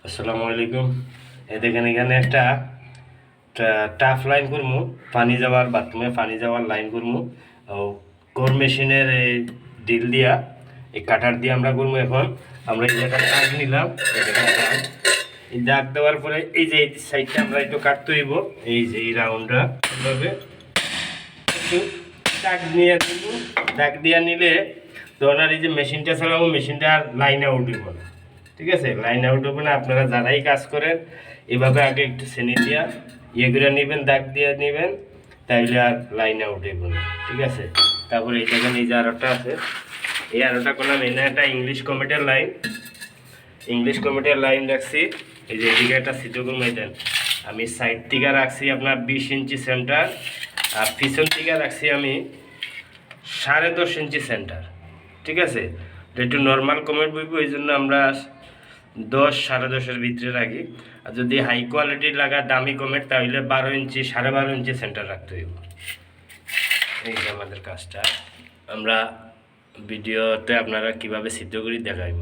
আসসালামু আলাইকুম। দেখেন এখানে একটা টাফ লাইন করবো, পানি যাওয়ার বাথরুমে পানি যাওয়ার লাইন করবো। কোর মেশিনের এই ডিল দিয়া, এই কাটার দিয়ে আমরা করবো। এখন আমরা এই জায়গায় দাগ নিলাম, এই দাগ দেওয়ার পরে এই যে এই সাইডটা আমরা একটু কাটতে হইব। এই যে এই রাউন্ডটা এভাবে একটু দাগ নিয়ে দিব। দাগ দিয়ে নিলে তখন আর এই যে মেশিনটা চালাবো, মেশিনটা আর লাইন আউট হইব না। ঠিক আছে, লাইন আউট হবে না। আপনারা যারাই কাজ করেন এভাবে আগে একটু শ্রেণী দিয়া ইয়ে করে নেবেন, দাগ দিয়ে নেবেন, তাইলে আর লাইন আউট হইব না। ঠিক আছে, তারপরে এই জায়গায় এই যে আরোটা আছে, এই আরোটা করলাম। এনে একটা ইংলিশ কমিটির লাইন, ইংলিশ কমিটির লাইন রাখছি। এই যে এদিকে একটা সিটোকুল মেটেন আমি সাইড থেকে রাখছি আপনার 20 ইঞ্চি সেন্টার, আর পিছন থেকে রাখছি আমি 10.5 ইঞ্চি সেন্টার। ঠিক আছে, একটু নর্মাল কমেন্ট বইব, এই জন্য আমরা 10 10.5-এর ভিতরে রাখি। আর যদি হাই কোয়ালিটির লাগা দামি কমেন্ট তাহলে 12 ইঞ্চি 12.5 ইঞ্চি সেন্টার রাখতে হইব। এই যে আমাদের কাজটা আমরা ভিডিওতে আপনারা কিভাবে সিদ্ধ করি দেখাইব।